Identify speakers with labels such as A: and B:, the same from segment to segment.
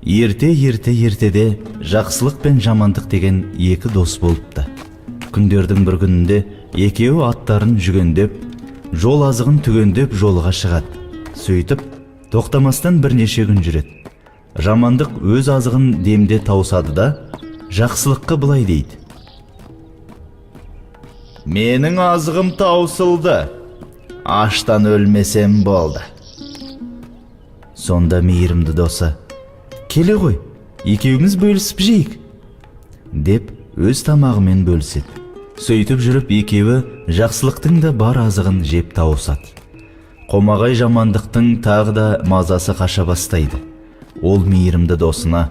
A: Ертеде жақсылық пен жамандық деген екі дос болыпты. Күндердің бір күнінде екеуі аттарын жүгендеп, жол азығын түгендеп жолға шығады. Сөйтіп, тоқтамастан бірнеше күн жүреді. Жамандық өз азығын демде тауысады да, жақсылыққа былай дейді: «Менің азығым таусылды, аштан өлмесем болды». Сонда мейірімді досы: «Келе ғой, екеуміз бөлісіп жейік», деп өз тамағымен бөліседі. Сөйтіп жүріп, екеуі жақсылықтың да бар азығын жеп тауысады. Қомағай жамандықтың тағы да мазасы қаша бастайды. Ол мейірімді досына: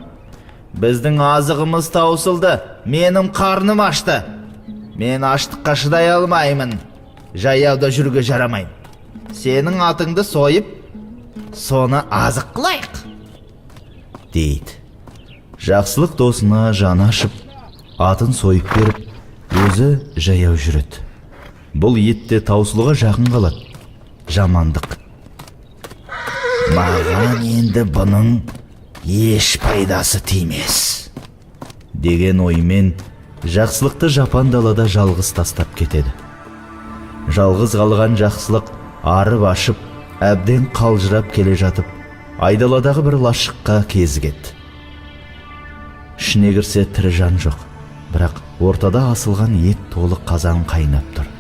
A: «Біздің азығымыз таусылды, менің қарным ашты. Мен аштыққа шыдай алмаймын, жаяуда жүрге жарамайым. Сенің атыңды сойып, соны азық қылайық», дейді. Жақсылық досына жаны ашып, атын сойып беріп, өзі жаяу жүреді. Бұл етте таусылуға жақын қалады. Жамандық: «Маған енді бұның еш пайдасы тимес», деген оймен жақсылықты жапан далада жалғыз тастап кетеді. Жалғыз қалған жақсылық арып ашып, әбден қалжырап келе жатып, айдаладағы бір лашыққа кезігеді. Ішіне кірсе тірі жан жоқ, бірақ ортада асылған ет толы қазан қайнап тұр.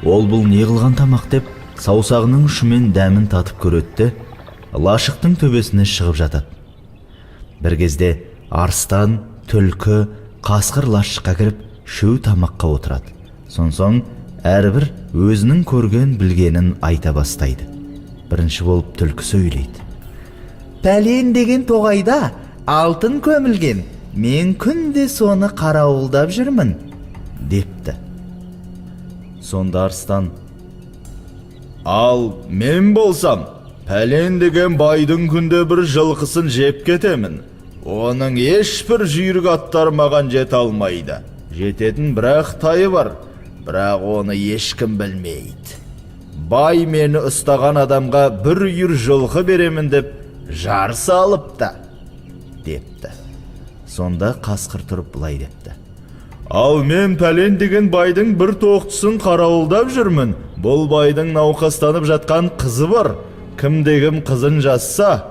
A: Ол бұл не қылған тамақ деп саусағының ұшымен дәмін татып көреді, лашықтың төбесіне шығып жатады. Бір кезде арыстан, түлкі, қасқыр лашыққа кіріп шөу тамаққа отырады. Соң әрбір өзінің көрген білгенін айта бастайды. Бірінші болып түлкі сөйлейді: «Пәлен деген тоғайда алтын көмілген, мен күнде соны қарауылдап жүрмін», депті. Сонда арыстан: «Ал мен болсам, пәлен деген байдың күнде бір жылқысын жеп кетемін. Оның ешбір жүйрік аттар маған жете алмайды. Жететін бірақ тайы бар, бірақ оны ешкім білмейді. Бай мені ұстаған адамға бір үйір жылқы беремін деп жар салыпты», депті. Сонда қасқыр тұрып былай депті: «Ал мен пәлен деген байдың бір тоқтысын қарауылдап жүрмін. Бұл байдың науқастанып жатқан қызы бар. Кімде-кім қызын жазса,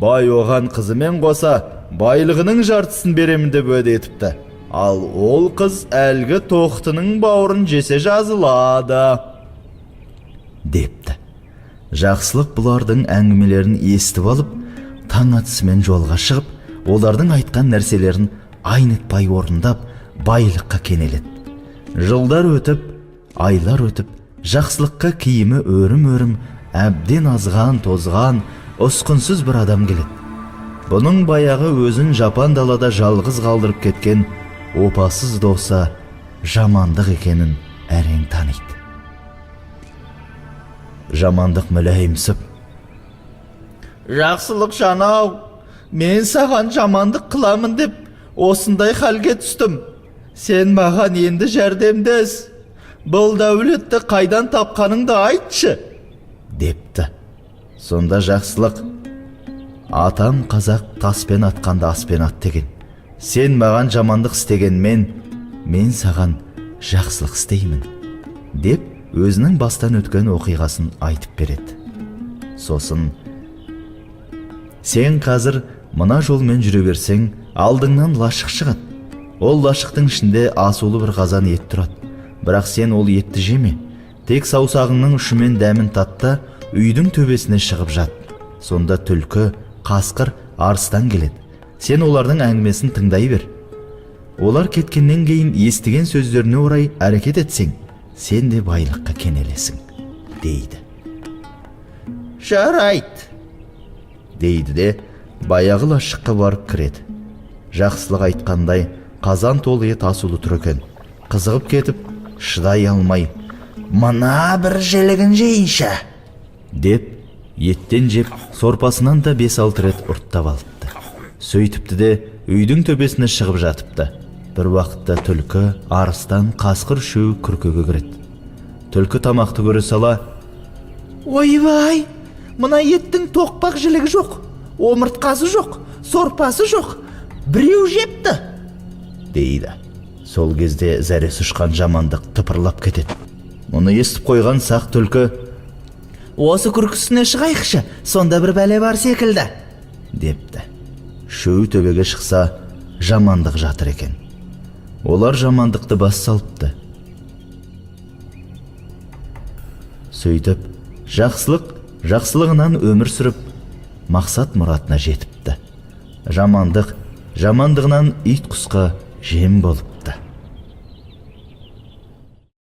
A: бай оған қызымен қоса байлығының жартысын беремін деп уәде етіпті. Ал ол қыз әлгі тоқтының бауырын жесе жазылады», депті. Жақсылық бұлардың әңгімелерін естіп алып, таң атысымен жолға шығып, олардың айтқан нәрселерін айнытпай орындап, байлыққа кенеледі. Жылдар өтіп, айлар өтіп, жақсылыққа киімі өрім-өрім, әбден азған, тозған, ұсқынсыз бір адам келеді. Бұның баяғы өзін жапан далада жалғыз қалдырып кеткен опасыз досы жамандық екенін әрең таниды. Жамандық мүләйімсіп: «Жақсылық жанау, мен саған жамандық қыламын деп осындай халге түстім. Сен маған енді жәрдемдес. Бұл дәулетті қайдан тапқаныңды айтшы», депті. Сонда жақсылық: «Атам қазақ таспен атқанда аспен ат деген. Сен маған жамандық істегенмен, мен саған жақсылық істеймін», деп өзінің бастан өткен оқиғасын айтып береді. Сосын: «Сен қазір мына жолмен жүре берсең, алдыңнан лашық шығады. Ол лашықтың ішінде асулы бір қазан ет тұрады. Бірақ сен ол етті жеме. Тек саусағыңның ұшымен дәмін татта, үйдің төбесіне шығып жат. Сонда түлкі, қасқыр, арыстан келеді. Сен олардың әңгімесін тыңдай бер. Олар кеткеннен кейін естіген сөздеріне орай әрекет етсең, сен де байлыққа кенелесің», дейді. «Жарайды», дейді де баяғы лашыққа барып кіреді. Жақсылық айтқандай қазан толы ет асулы тұр екен. Қызығып кетіп, шыдай алмай: «Мына бір жілігін жейінші», деп еттен жеп, сорпасынан да 5-6 рет ұрттап алыпты. Сөйтіпті де үйдің төбесіне шығып жатыпты. Бір уақытта түлкі, арыстан, қасқыр үшеуі күркеге кіреді. Түлкі тамақты көре сала: «Ойбай, мына еттің тоқпақ жілігі жоқ, омыртқасы жоқ,
B: сорпасы жоқ, біреу жепті,
A: дейді. Сол кезде зәресі ұшқан жамандық тыпырлап кетеді. Мұны естіп қойған сақ түлкі:
B: осы күркісіне шығайықшы, сонда бір бәле бар секілді,
A: депті. Шөу төбеге шықса, жамандық жатыр екен. Олар жамандықты бас салыпты. Сөйтіп, жақсылық жақсылығынан өмір сүріп, мақсат мұратына жетіпті. Жамандық жамандығынан ит құсқа жем болып